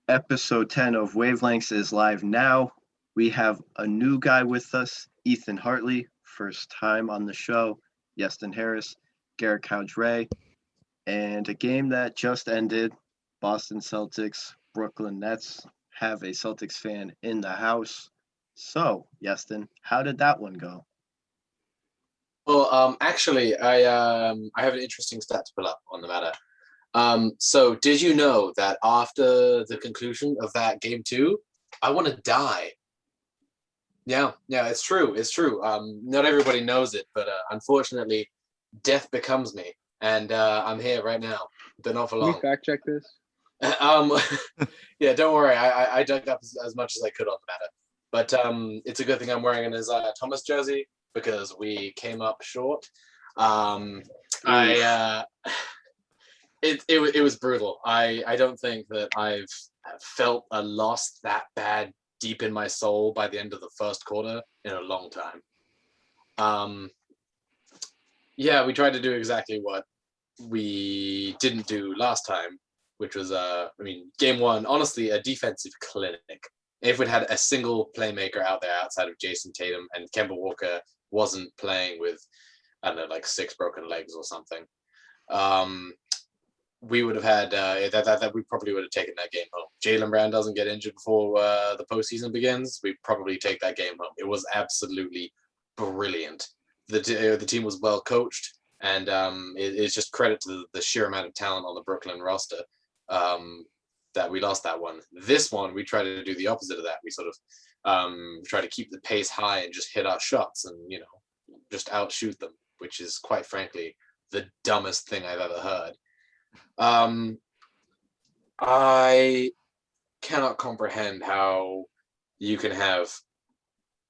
Episode 10 of Wavelengths is live now. We have a new guy with us, Iestyn Hartley, first time on the show, Iestyn Harris, Garrett Cowdrey, and a game that just ended. Boston Celtics, Brooklyn Nets have a Celtics fan in the house. So, Iestyn, how did that one go? Well, actually, I have an interesting stat to pull up on the matter. So did you know that after the conclusion of that game two, I want to die? Yeah, it's true. It's true. Not everybody knows it, but unfortunately, death becomes me, and I'm here right now, but not for Can we long. fact check this? Um, yeah, don't worry. I dug up as much as I could on the matter, but it's a good thing I'm wearing an Isaiah Thomas jersey because we came up short. I it was brutal. I don't think that I've felt a loss that bad deep in my soul by the end of the first quarter in a long time. Yeah, we tried to do exactly what we didn't do last time, which was game one, honestly, a defensive clinic. If we'd had a single playmaker out there outside of Jason Tatum and Kemba Walker wasn't playing with, I don't know, like 6 broken legs or something, we would have had that we probably would have taken that game home. Jaylen Brown doesn't get injured before the postseason begins. We probably take that game home. It was absolutely brilliant. The team was well coached, and it's just credit to the sheer amount of talent on the Brooklyn roster that we lost that one. This one, we try to do the opposite of that. We sort of try to keep the pace high and just hit our shots and, just outshoot them, which is quite frankly the dumbest thing I've ever heard. I cannot comprehend how you can have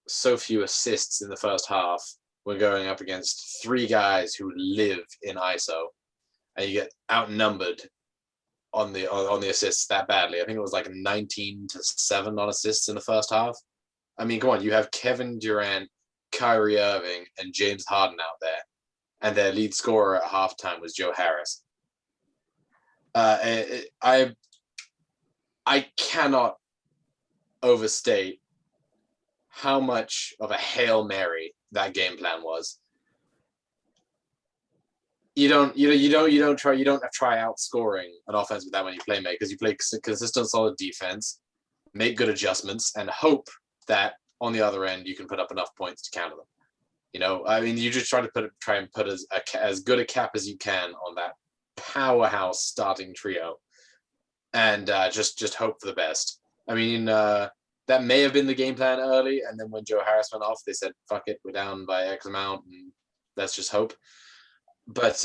so few assists in the first half when going up against 3 guys who live in ISO, and you get outnumbered on the assists that badly. I think it was like 19-7 on assists in the first half. I mean, come on, you have Kevin Durant, Kyrie Irving, and James Harden out there, and their lead scorer at halftime was Joe Harris. I cannot overstate how much of a Hail Mary that game plan was. You don't try outscoring an offense with that many playmakers. You play consistent, solid defense, make good adjustments, and hope that on the other end you can put up enough points to counter them. You just try and put as good a cap as you can on that powerhouse starting trio, and just hope for the best. That may have been the game plan early, and then when Joe Harris went off, they said, "Fuck it, we're down by X amount, and let's just hope." But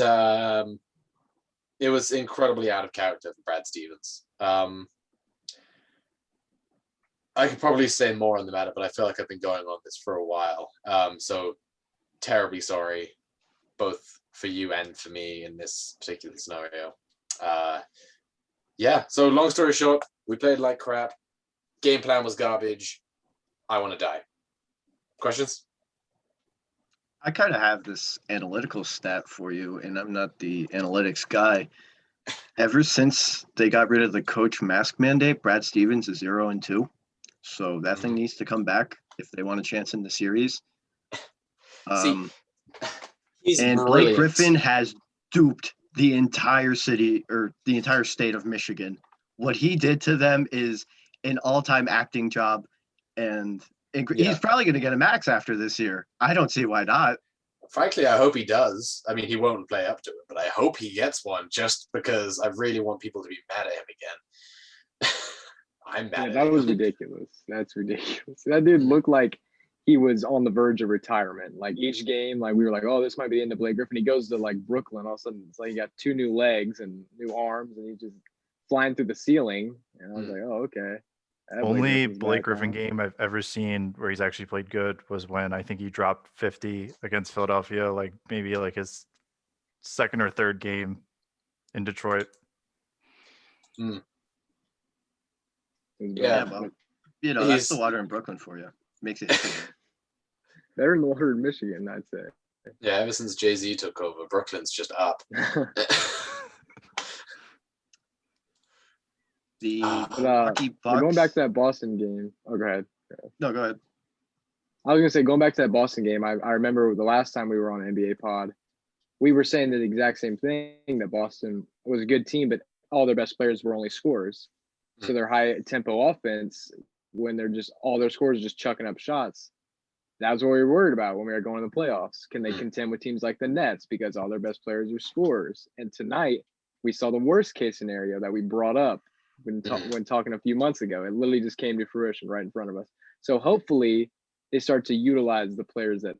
it was incredibly out of character for Brad Stevens. I could probably say more on the matter, but I feel like I've been going on this for a while. So terribly sorry, both for you and for me in this particular scenario. So long story short, we played like crap. Game plan was garbage. I want to die. Questions? I kind of have this analytical stat for you, and I'm not the analytics guy. Ever since they got rid of the coach mask mandate, Brad Stevens is 0-2. So that thing needs to come back if they want a chance in the series. He's and brilliant. Blake Griffin has duped the entire city or the entire state of Michigan. What he did to them is an all-time acting job, and he's probably going to get a max after this year. I don't see why not. Frankly, I hope he does. I mean, he won't play up to it, but I hope he gets one just because I really want people to be mad at him again. I'm mad at him. That was ridiculous. That's ridiculous. That dude looked like he was on the verge of retirement. Like each game, like we were like, oh, this might be the end of Blake Griffin. He goes to like Brooklyn. All of a sudden, it's like he got 2 new legs and new arms, and he's just flying through the ceiling. And I was like, oh, okay. Only Blake Griffin game I've ever seen where he's actually played good was when I think he dropped 50 against Philadelphia, like maybe like his second or third game in Detroit. Yeah, but that's the water in Brooklyn for you. Makes it better than the water in Michigan, I'd say. Yeah, ever since Jay-Z took over, Brooklyn's just up. The But, Milwaukee But going Bucks. back to that Boston game. Oh, go ahead. No, go ahead. I was gonna say, going back to that Boston game, I remember the last time we were on an NBA pod, we were saying the exact same thing, that Boston was a good team, but all their best players were only scorers. So their high tempo offense, when they're just all their scorers just chucking up shots, that was what we were worried about when we were going to the playoffs. Can they contend with teams like the Nets because all their best players are scorers? And tonight we saw the worst case scenario that we brought up when talking a few months ago. It literally just came to fruition right in front of us. So hopefully they start to utilize the players that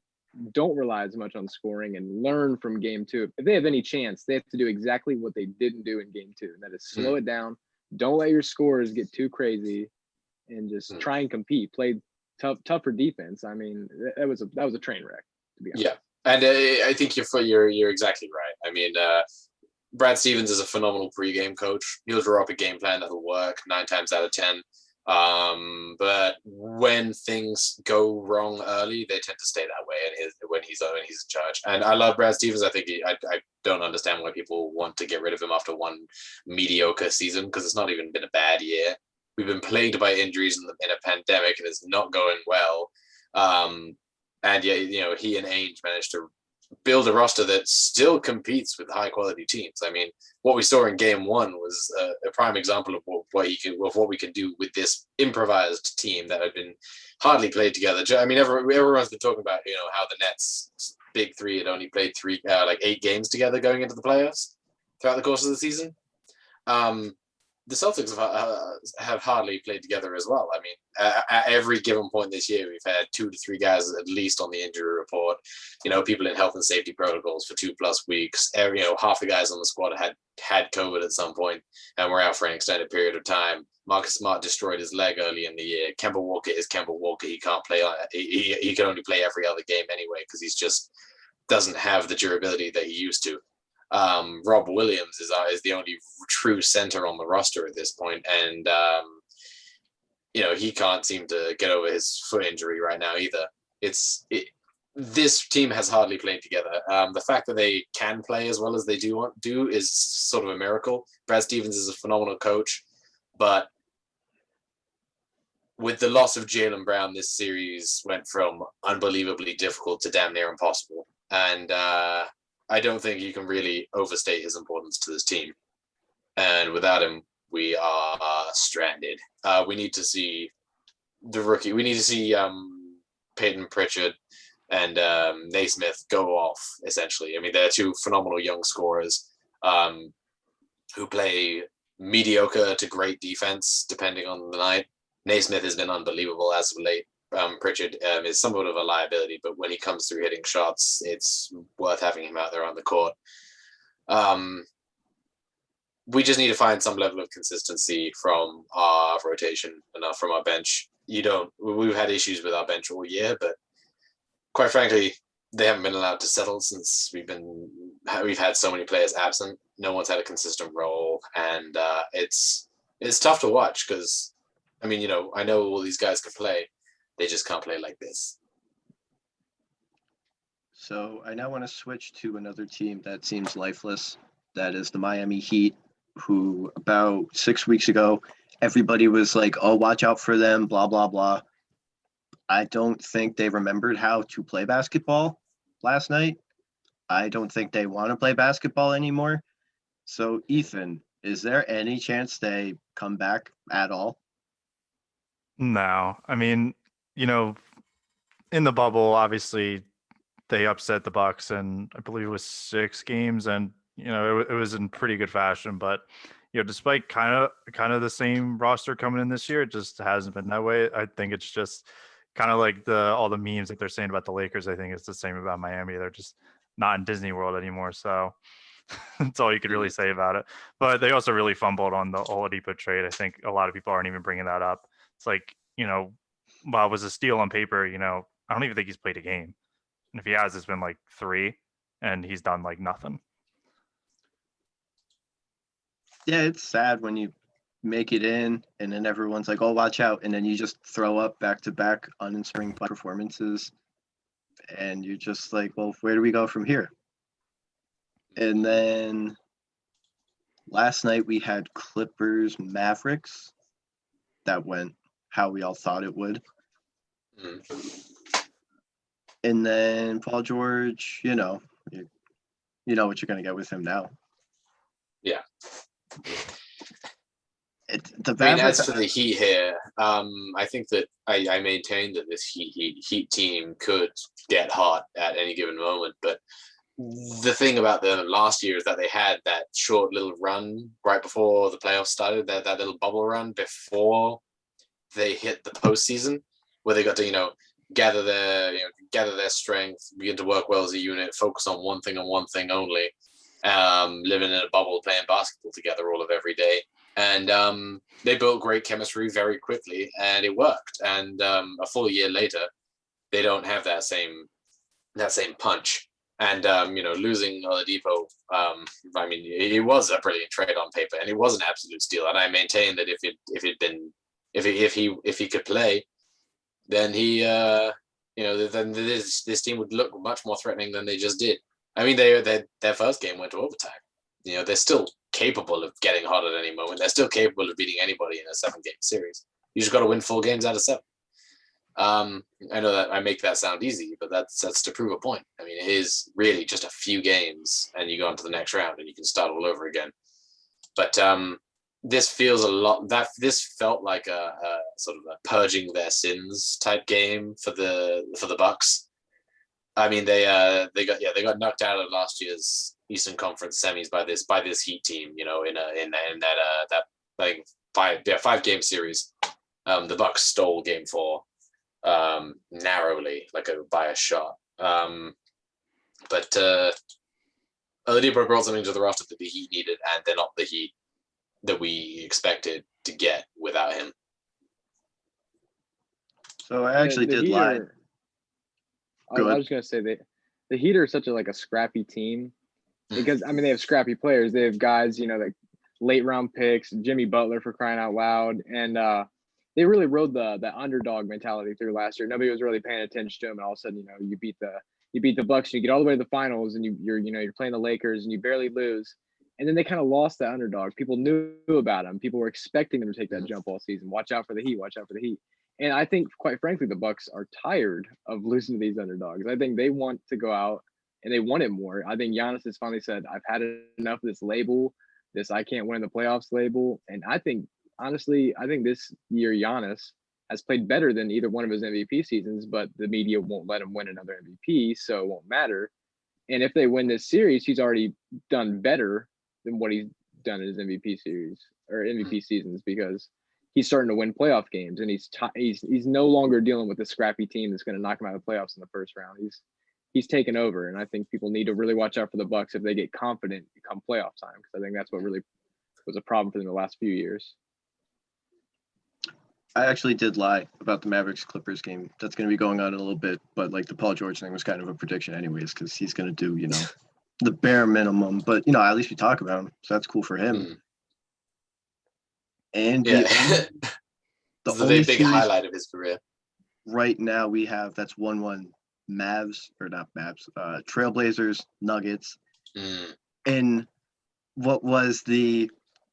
don't rely as much on scoring and learn from game two. If they have any chance, they have to do exactly what they didn't do in game two. And that is slow it down. Don't let your scores get too crazy and just try and compete. Play tougher defense. I mean, that was a train wreck, to be honest. Yeah. And I think you're exactly right. I mean, Brad Stevens is a phenomenal pregame coach. He'll draw up a game plan that'll work 9 times out of 10. But when things go wrong early, they tend to stay that way. And when he's in charge, and I love Brad Stevens. I think I don't understand why people want to get rid of him after one mediocre season, because it's not even been a bad year. We've been plagued by injuries in a pandemic, and it's not going well. And yet, he and Ainge managed to build a roster that still competes with high quality teams. I mean, what we saw in game one was a prime example of what we can do with this improvised team that had been hardly played together. I mean, everyone's been talking about, how the Nets big three had only played 8 games together going into the playoffs throughout the course of the season. The Celtics have hardly played together as well. I mean, at every given point this year, we've had 2 to 3 guys at least on the injury report. People in health and safety protocols for 2+ weeks. Half the guys on the squad had COVID at some point and were out for an extended period of time. Marcus Smart destroyed his leg early in the year. Kemba Walker is Kemba Walker. He can't play. He can only play every other game anyway because he's just doesn't have the durability that he used to. Rob Williams is the only true center on the roster at this point, and he can't seem to get over his foot injury right now either. This team has hardly played together. The fact that they can play as well as they do is sort of a miracle. Brad Stevens is a phenomenal coach, but with the loss of Jaylen Brown, this series went from unbelievably difficult to damn near impossible, and I don't think you can really overstate his importance to this team. And without him, we are stranded. We need to see the rookie. We need to see Peyton Pritchard and Naismith go off, essentially. I mean, they're 2 phenomenal young scorers who play mediocre to great defense, depending on the night. Naismith has been unbelievable as of late. Pritchard is somewhat of a liability, but when he comes through hitting shots, it's worth having him out there on the court. We just need to find some level of consistency from our rotation and from our bench. We've had issues with our bench all year, but quite frankly, they haven't been allowed to settle since we've had so many players absent. No one's had a consistent role, and it's tough to watch because, I mean, I know all these guys can play. They just can't play like this. So I now want to switch to another team that seems lifeless. That is the Miami Heat, who about 6 weeks ago, everybody was like, oh, watch out for them, blah, blah, blah. I don't think they remembered how to play basketball last night. I don't think they want to play basketball anymore. So, Ethan, is there any chance they come back at all? No. I mean, in the bubble, obviously they upset the Bucks, and I believe it was 6 games, and it was in pretty good fashion. But despite kind of the same roster coming in this year, it just hasn't been that way. I think it's just kind of like all the memes that they're saying about the Lakers. I think it's the same about Miami. They're just not in Disney World anymore. So that's all you could really say about it. But they also really fumbled on the Oladipo trade. I think a lot of people aren't even bringing that up. It's like, while it was a steal on paper, I don't even think he's played a game. And if he has, it's been like 3, and he's done like nothing. Yeah, it's sad when you make it in and then everyone's like, oh, watch out. And then you just throw up back-to-back uninspiring performances. And you're just like, well, where do we go from here? And then Last night we had Clippers Mavericks. That went how we all thought it would. And then Paul George, you know what you're going to get with him now. Yeah. The I mean, Mavericks, as for the Heat here, I think that I maintain that this Heat team could get hot at any given moment. But the thing about them last year is that they had that short little run right before the playoffs started, that little bubble run before they hit the postseason, where they got to, gather their strength, begin to work well as a unit, focus on one thing and one thing only, living in a bubble, playing basketball together all of every day. And they built great chemistry very quickly, and it worked. And a full year later, they don't have that same punch. And losing Oladipo, I mean, it was a brilliant trade on paper, and it was an absolute steal. And I maintain that if he could play, then then this team would look much more threatening than they just did. I mean, their first game went to overtime. They're still capable of getting hot at any moment. They're still capable of beating anybody in a 7-game series. You just got to win 4 games out of 7. I know that I make that sound easy, but that's to prove a point. I mean, it is really just a few games, and you go on to the next round, and you can start all over again. But this felt like a sort of a purging their sins type game for the Bucks. I mean, they got knocked out of last year's Eastern Conference semis by this Heat team. In that 5-game series. The Bucks stole Game 4 narrowly, by a shot. But Oladipo brought something to the roster that the Heat needed, and they're not the Heat that we expected to get without him. So I actually did lie. I was going to say that the Heat are such a scrappy team because, I mean, they have scrappy players. They have guys, like late round picks, Jimmy Butler for crying out loud. And they really rode the underdog mentality through last year. Nobody was really paying attention to them. And all of a sudden, you beat the Bucks and you get all the way to the finals, and you're playing the Lakers and you barely lose. And then they kind of lost that underdog. People knew about them. People were expecting them to take that jump all season. Watch out for the Heat. Watch out for the Heat. And I think, quite frankly, the Bucks are tired of losing to these underdogs. I think they want to go out and they want it more. I think Giannis has finally said, I've had enough of this label, this I can't win the playoffs label. And I think, honestly, this year Giannis has played better than either one of his MVP seasons, but the media won't let him win another MVP, so it won't matter. And if they win this series, he's already done better than what he's done in his MVP series or MVP seasons, because he's starting to win playoff games, and he's no longer dealing with a scrappy team that's going to knock him out of the playoffs in the first round. He's taken over, and I think people need to really watch out for the Bucks if they get confident come playoff time, because I think that's what really was a problem for them the last few years. I actually did lie about the Mavericks Clippers game. That's going to be going on in a little bit, but the Paul George thing was kind of a prediction anyways, because he's going to do the bare minimum. But at least we talk about him, so that's cool for him. And the only big highlight of his career right now we have, that's 1-1 Trailblazers Nuggets. And what was the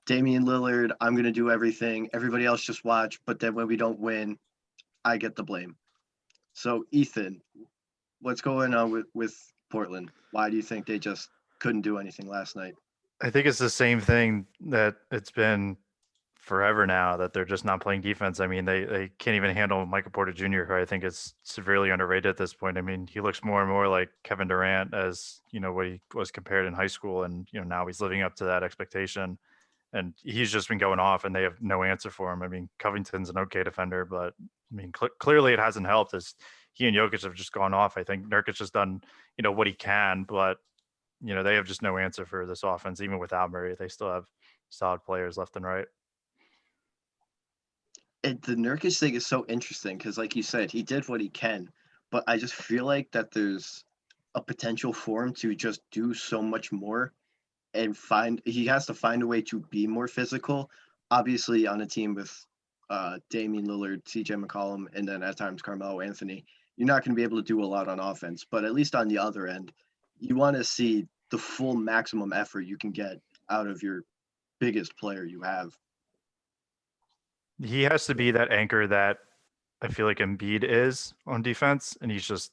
Damian Lillard, I'm going to do everything, everybody else just watch, but then when we don't win, I get the blame. So Ethan, what's going on with Portland? Why do you think they just couldn't do anything last night? I think it's the same thing that it's been forever now, that they're just not playing defense. I mean, they can't even handle Michael Porter Jr., who I think is severely underrated at this point. I mean, he looks more and more like Kevin Durant as, what he was compared in high school. And, now he's living up to that expectation. And he's just been going off, and they have no answer for him. I mean, Covington's an okay defender, but I mean, clearly it hasn't helped as he and Jokic have just gone off. I think Nurkic has done, what he can, but, they have just no answer for this offense. Even without Murray, they still have solid players left and right. And the Nurkic thing is so interesting because, like you said, he did what he can, but I just feel like that there's a potential for him to just do so much more, and he has to find a way to be more physical. Obviously, on a team with Damian Lillard, CJ McCollum, and then at times Carmelo Anthony, you're not going to be able to do a lot on offense. But at least on the other end, you want to see the full maximum effort you can get out of your biggest player you have. He has to be that anchor that I feel like Embiid is on defense, and he's just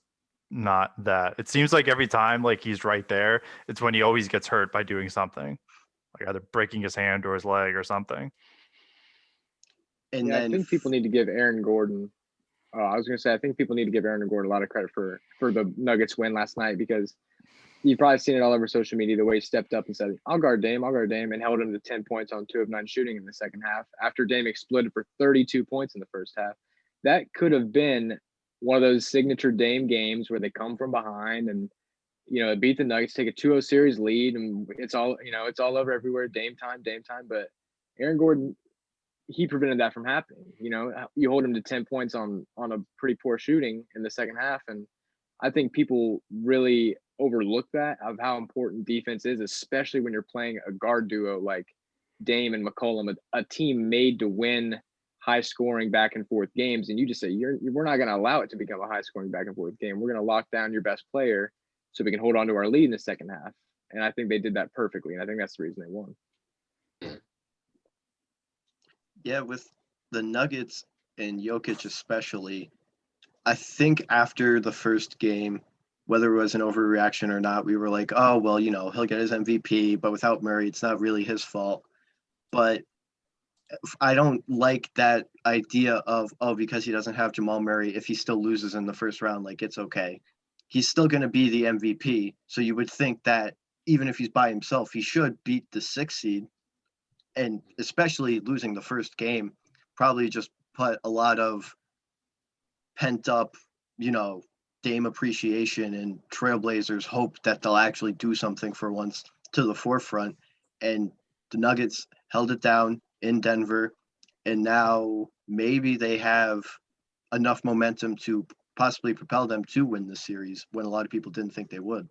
not that. It seems like every time like he's right there, it's when he always gets hurt by doing something, like either breaking his hand or his leg or something. And Yeah, I then think people need to give Aaron Gordon. I was going to say, I think people need to give Aaron Gordon a lot of credit for the Nuggets win last night, because you've probably seen it all over social media, the way he stepped up and said, I'll guard Dame, and held him to 10 points on 2 of 9 shooting in the second half after Dame exploded for 32 points in the first half. That could have been one of those signature Dame games where they come from behind and, beat the Nuggets, take a 2-0 series lead, and it's all over everywhere. Dame time. But Aaron Gordon, he prevented that from happening. You hold him to 10 points on a pretty poor shooting in the second half. And I think people really overlook that, of how important defense is, especially when you're playing a guard duo like Dame and McCollum, a team made to win high scoring back and forth games. And you just say, we're not going to allow it to become a high scoring back and forth game. We're going to lock down your best player so we can hold on to our lead in the second half. And I think they did that perfectly. And I think that's the reason they won. Yeah, with the Nuggets and Jokic especially, I think after the first game, whether it was an overreaction or not, we were like, oh, well, he'll get his MVP, but without Murray, it's not really his fault. But I don't like that idea of, because he doesn't have Jamal Murray, if he still loses in the first round, like, it's okay. He's still going to be the MVP. So you would think that even if he's by himself, he should beat the 6th seed. And especially losing the first game probably just put a lot of pent up, Dame appreciation and Trailblazers hope that they'll actually do something for once to the forefront. And the Nuggets held it down in Denver. And now maybe they have enough momentum to possibly propel them to win the series when a lot of people didn't think they would.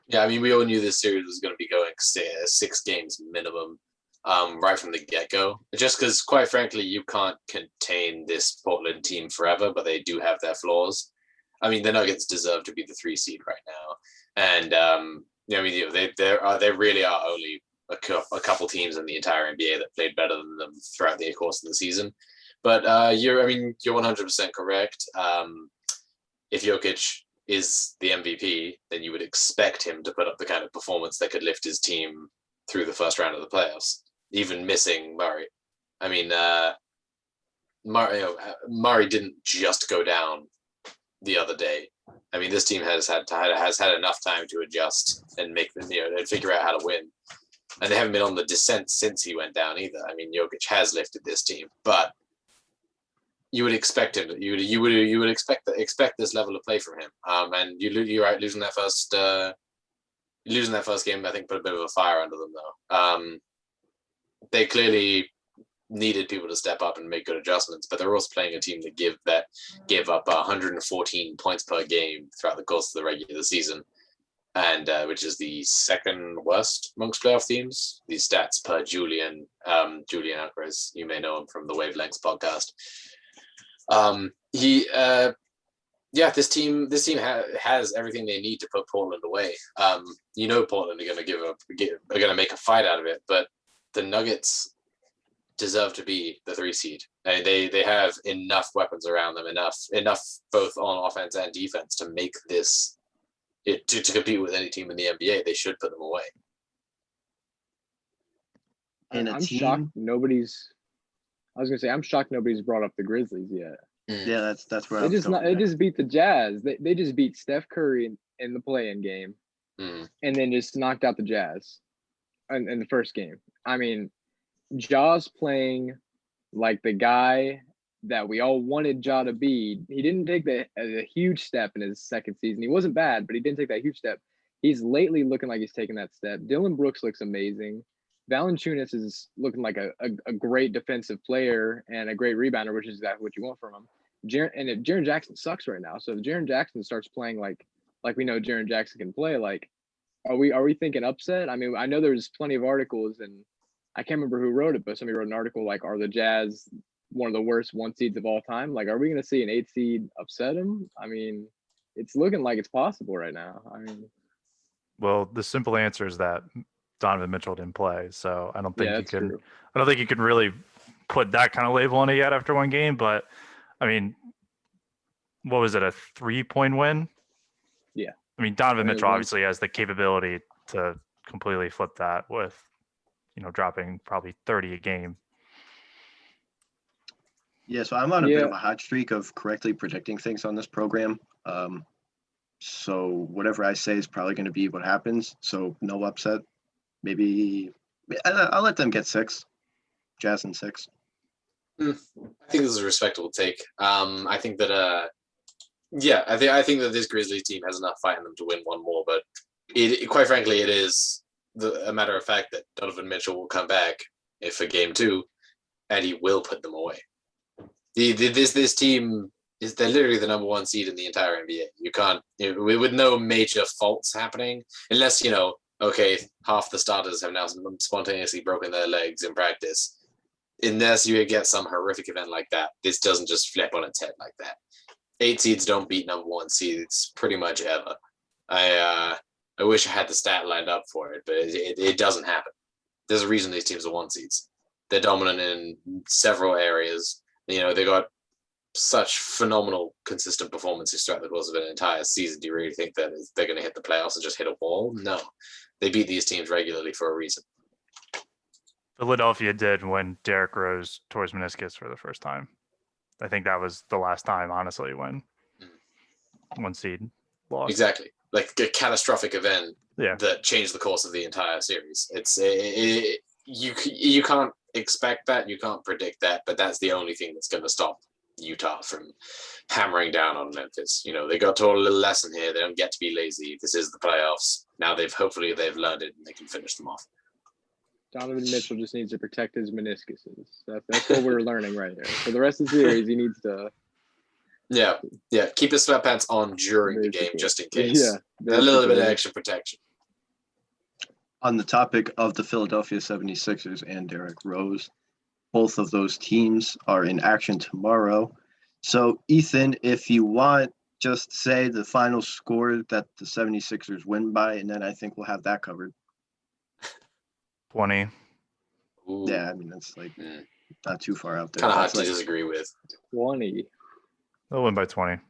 Yeah, I mean, we all knew this series was going to be going 6 games minimum, right from the get-go. Just because, quite frankly, you can't contain this Portland team forever, but they do have their flaws. I mean, the Nuggets deserve to be the 3 seed right now, and they really are only a couple teams in the entire NBA that played better than them throughout the course of the season. But you're 100% correct. If Jokic is the MVP, then you would expect him to put up the kind of performance that could lift his team through the first round of the playoffs, even missing Murray. I mean, Murray didn't just go down the other day. I mean, this team has had enough time to adjust and make them, and figure out how to win. And they haven't been on the descent since he went down either. I mean, Jokic has lifted this team, but you would expect him. You would expect this level of play from him. And you're right, losing that first game, I think, put a bit of a fire under them though. They clearly needed people to step up and make good adjustments, but they're also playing a team that gave up 114 points per game throughout the course of the regular season, and which is the 2nd worst amongst playoff teams. These stats per Julian Alvarez, you may know him from the Wavelengths podcast. This team has everything they need to put Portland away. Portland are going to make a fight out of it, but the Nuggets deserve to be the 3 seed. And they have enough weapons around them, enough both on offense and defense to make this to compete with any team in the NBA. They should put them away. I'm shocked nobody's brought up the Grizzlies yet. Yeah, that's where they just beat the Jazz. They just beat Steph Curry in the play-in game, and then just knocked out the Jazz in the first game. I mean, Ja's playing like the guy that we all wanted Ja to be. He didn't take a huge step in his second season. He wasn't bad, but he didn't take that huge step. He's lately looking like he's taking that step. Dylan Brooks looks amazing. Valanciunas is looking like a great defensive player and a great rebounder, which is exactly what you want from him. And if Jaren Jackson sucks right now, so if Jaren Jackson starts playing like we know Jaren Jackson can play, like, are we thinking upset? I mean, I know there's plenty of articles, and I can't remember who wrote it, but somebody wrote an article like, are the Jazz one of the worst 1 seeds of all time? Like, are we going to see an 8 seed upset them? I mean, it's looking like it's possible right now. I mean, well, the simple answer is that Donovan Mitchell didn't play. So I don't think Yeah, you that's can. true. I don't think you can really put that kind of label on it yet after one game. But I mean, what was it? A 3-point win? Yeah. I mean, Donovan I think it Mitchell was obviously has the capability to completely flip that with, dropping probably 30 a game. Yeah, so I'm on a bit Yeah. of a hot streak of correctly predicting things on this program. So whatever I say is probably going to be what happens. So no upset. Maybe I'll let them get 6. Jazz in 6. I think this is a respectable take. I think that I think that this Grizzlies team has enough fight in them to win one more, but quite frankly, it is a matter of fact that Donovan Mitchell will come back for game 2, and he will put them away. This team they're literally the number 1 seed in the entire NBA. You can't with no major faults happening, unless half the starters have now spontaneously broken their legs in practice. Unless you get some horrific event like that, this doesn't just flip on its head like that. 8 seeds don't beat number 1 seeds pretty much ever. I wish I had the stat lined up for it, but it doesn't happen. There's a reason these teams are 1 seeds. They're dominant in several areas. They got such phenomenal, consistent performances throughout the course of an entire season. Do you really think that they're going to hit the playoffs and just hit a wall? No. They beat these teams regularly for a reason. Philadelphia did when Derrick Rose tore his meniscus for the first time. I think that was the last time, honestly, when 1 seed lost. Exactly. Like a catastrophic event that changed the course of the entire series. You can't expect that. You can't predict that, but that's the only thing that's going to stop Utah from hammering down on Memphis. They got taught a little lesson here. They don't get to be lazy. This is the playoffs. Now hopefully they've learned it and they can finish them off. Donovan Mitchell just needs to protect his meniscuses. That's what we're learning right here. For the rest of the series, he needs to. Yeah. Keep his sweatpants on during the game, just in case. Yeah, a little bit of extra protection. On the topic of the Philadelphia 76ers and Derrick Rose, both of those teams are in action tomorrow. So, Ethan, if you want, just say the final score that the 76ers win by, and then I think we'll have that covered. 20. Ooh. Yeah, I mean, that's not too far out there. Kind of hard to disagree with. 20. They'll win by 20.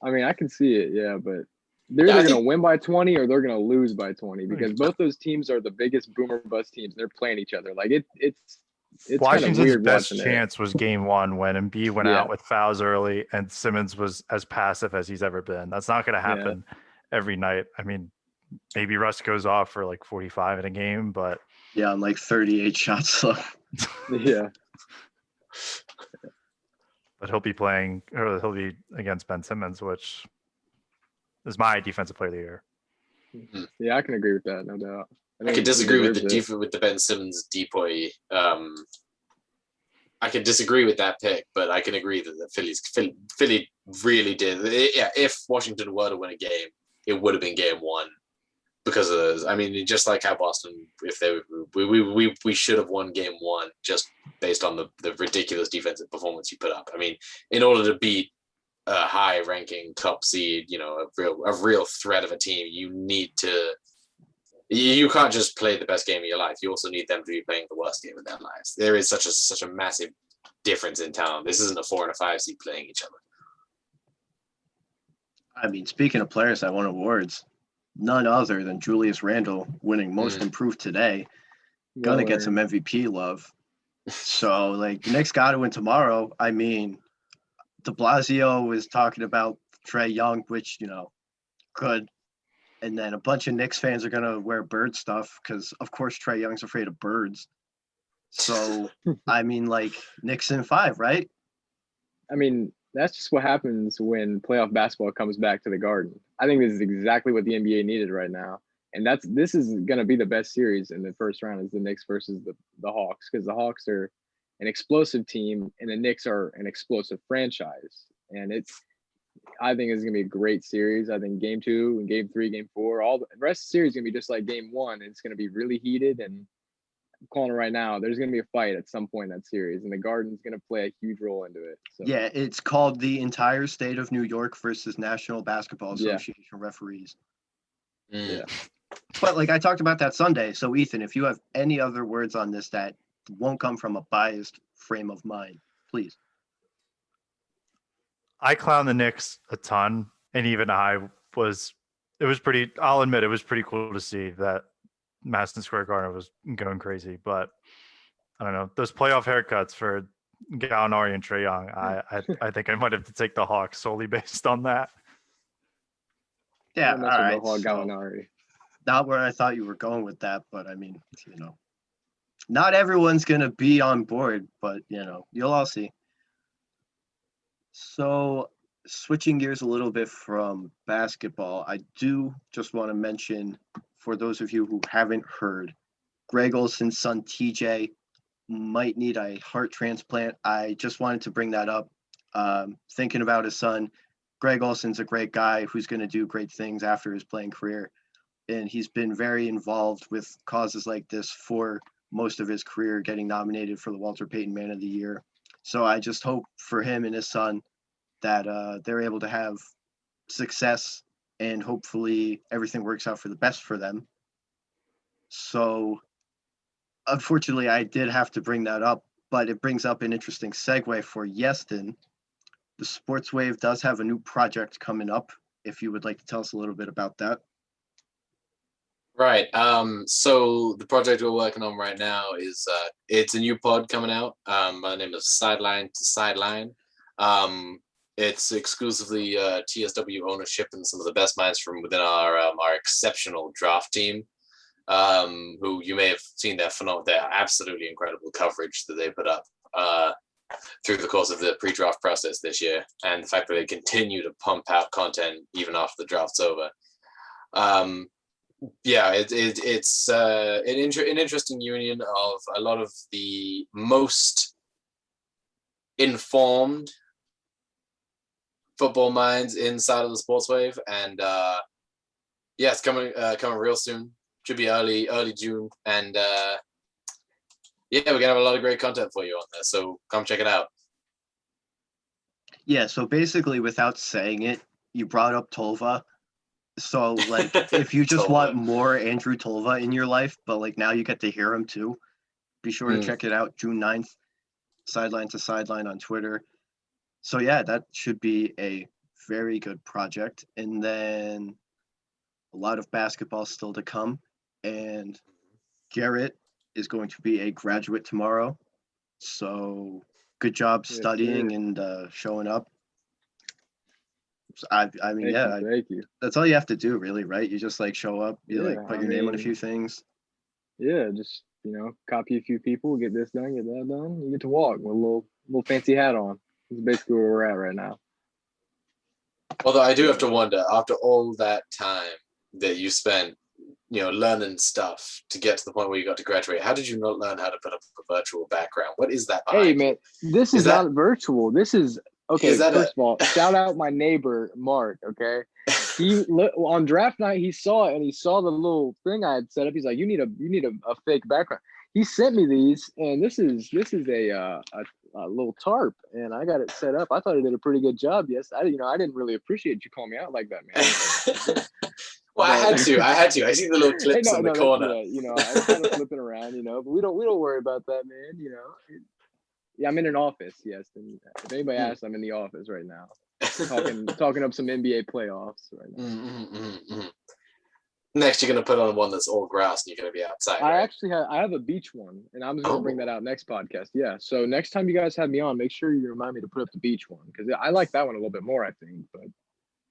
I mean, I can see it, but they're either going to win by 20 or they're going to lose by 20 because both those teams are the biggest boomer bust teams. They're playing each other. Like it's Washington's kind of weird best watching chance was game 1 when Embiid went out with fouls early and Simmons was as passive as he's ever been. That's not going to happen every night. I mean, maybe Russ goes off for like 45 in a game, but on like 38 shots left. Yeah. But he'll be against Ben Simmons, which is my defensive player of the year. Yeah, I can agree with that, no doubt. I could disagree with the Ben Simmons depoy. I could disagree with that pick, but I can agree that Philly really did. If Washington were to win a game, it would have been game 1 because of those. I mean, just like how Boston, we should have won game 1 just based on the ridiculous defensive performance you put up. I mean, in order to beat a high-ranking top seed, a real threat of a team, you need to. You can't just play the best game of your life. You also need them to be playing the worst game of their lives. There is such a massive difference in talent. This isn't a 4 and a 5 seed playing each other. I mean, speaking of players that won awards, none other than Julius Randle winning Most Improved today. Gonna get some MVP love. So, the Knicks got to win tomorrow. I mean, de Blasio is talking about Trae Young, which, good. And then a bunch of Knicks fans are going to wear bird stuff because, of course, Trae Young's afraid of birds. So, I mean, Knicks in 5, right? I mean, that's just what happens when playoff basketball comes back to the Garden. I think this is exactly what the NBA needed right now. And this is going to be the best series in the first round is the Knicks versus the Hawks because the Hawks are an explosive team and the Knicks are an explosive franchise. And I think it's going to be a great series. I think game 2 and game 3, game 4, all the rest of the series is going to be just like game 1. It's going to be really heated. And I'm calling it right now. There's going to be a fight at some point in that series. And the Garden's going to play a huge role into it. So. Yeah, it's called the entire state of New York versus National Basketball Association referees. Yeah. But like I talked about that Sunday. So Ethan, if you have any other words on this that won't come from a biased frame of mind, please. I clown the Knicks a ton, and even I'll admit it was pretty cool to see that Madison Square Garden was going crazy. But I don't know, those playoff haircuts for Gallinari and Trae Young, I think I might have to take the Hawks solely based on that. Yeah, all right. Gallinari. Not where I thought you were going with that, but I mean, not everyone's going to be on board, but, you'll all see. So switching gears a little bit from basketball, I do just want to mention, for those of you who haven't heard, Greg Olson's son, TJ, might need a heart transplant. I just wanted to bring that up. Thinking about his son, Greg Olson's a great guy who's going to do great things after his playing career. And he's been very involved with causes like this for most of his career, getting nominated for the Walter Payton Man of the Year. So I just hope for him and his son that they're able to have success, and hopefully everything works out for the best for them. So unfortunately, I did have to bring that up, but it brings up an interesting segue for Iestyn. The Sports Wave does have a new project coming up, if you would like to tell us a little bit about that. Right. So the project we're working on right now is it's a new pod coming out. My name is Sideline to Sideline. It's exclusively TSW ownership and some of the best minds from within our exceptional draft team, who you may have seen their absolutely incredible coverage that they put up through the course of the pre-draft process this year, and the fact that they continue to pump out content even after the draft's over. It's an interesting union of a lot of the most informed football minds inside of the Sports Wave, and it's coming real soon. Should be early June, and we're gonna have a lot of great content for you on there. So come check it out. Yeah. So basically, without saying it, you brought up Tolva. So, like, if you just want more Andrew Tolva in your life, but, like, now you get to hear him, too, be sure to check it out, June 9th, Sideline to Sideline on Twitter. So, yeah, that should be a very good project. And then a lot of basketball still to come. And Garrett is going to be a graduate tomorrow. So, good job studying and showing up. I mean, thank you. That's all you have to do, really, right? You just like show up, put your name on a few things. Yeah, just copy a few people, get this done, get that done. You get to walk with a little fancy hat on. That's basically where we're at right now. Although I do have to wonder, after all that time that you spent, learning stuff to get to the point where you got to graduate, how did you not learn how to put up a virtual background? What is that behind? Hey, man, this is not virtual. This is. Okay, first of all, shout out my neighbor, Mark, okay? He on draft night, he saw it, and he saw the little thing I had set up. He's like, you need a fake background. He sent me these, and this is a little tarp, and I got it set up. I thought I did a pretty good job. Yes, I didn't really appreciate you calling me out like that, man. Well, I had to. I see the little clips in the corner. I kind of flipping around, but we don't worry about that, man. Yeah, I'm in an office. Yes, and if anybody asks, I'm in the office right now, talking up some NBA playoffs right now. Next, you're gonna put on one that's all grass, and you're gonna be outside. I have a beach one, and I'm just gonna bring that out next podcast. Yeah, so next time you guys have me on, make sure you remind me to put up the beach one, because I like that one a little bit more, I think. But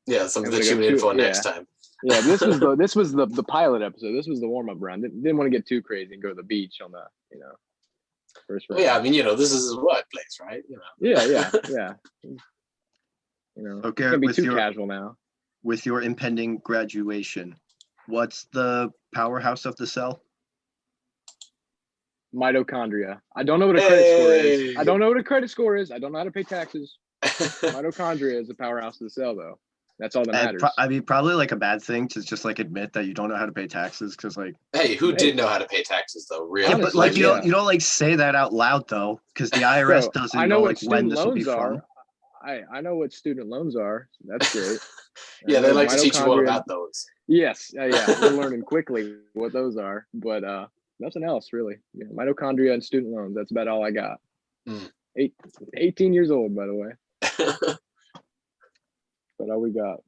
yeah, something to tune in for next time. Yeah, this was the pilot episode. This was the warm up round. Didn't want to get too crazy and go to the beach on the first round. Yeah, I mean, this is his workplace, right? Yeah. Okay, can't be too casual now. With your impending graduation, what's the powerhouse of the cell? Mitochondria. I don't know what a credit score is. I don't know what a credit score is. I don't know how to pay taxes. Mitochondria is the powerhouse of the cell, though. That's all that matters. Probably like a bad thing to just like admit that you don't know how to pay taxes, because like. Hey, who did know how to pay taxes though? Really? Yeah, but like you don't like say that out loud though, because the IRS doesn't know like when this will be from. I know what student loans are. So that's great. Yeah, they like to teach you all about those. Yes, yeah, we're learning quickly what those are, but nothing else really. Yeah, mitochondria and student loans. That's about all I got. Mm. 18 years old, by the way. But all we got.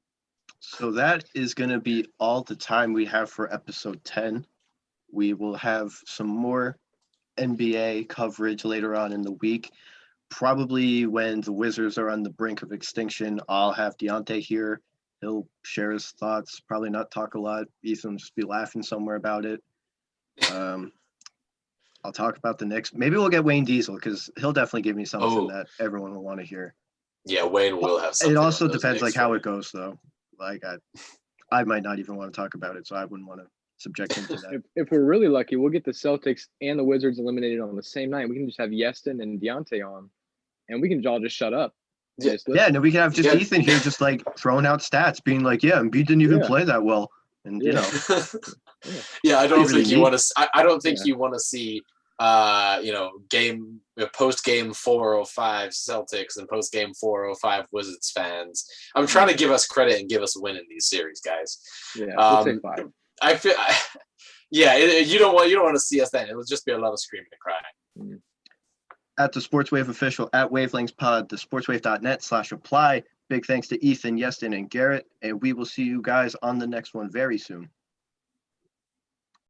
So that is going to be all the time we have for episode 10. We will have some more NBA coverage later on in the week. Probably when the Wizards are on the brink of extinction, I'll have Deontay here. He'll share his thoughts, probably not talk a lot. Ethan will just be laughing somewhere about it. I'll talk about the Knicks. Maybe we'll get Wayne Diesel because he'll definitely give me something that everyone will want to hear. Yeah, Wayne will have something. It also depends like how it goes though. Like I might not even want to talk about it, so I wouldn't want to subject him to that. If we're really lucky, we'll get the Celtics and the Wizards eliminated on the same night. We can just have Iestyn and Deontay on, and we can all just shut up. Yeah, no, we can have just Ethan here, just like throwing out stats, being like, "Yeah, Embiid didn't even play that well," and you know. I don't think you want to. I don't think you want to see, post game 405 Celtics and post game 405 Wizards fans. I'm trying to give us credit and give us a win in these series, guys. Yeah, we'll take 5. I feel. You don't want to see us then. It'll just be a lot of screaming and crying. At the SportsWave official, at Wavelengths Pod, the sportswave.net/apply. Big thanks to Ethan, Iestyn, and Garrett, and we will see you guys on the next one very soon.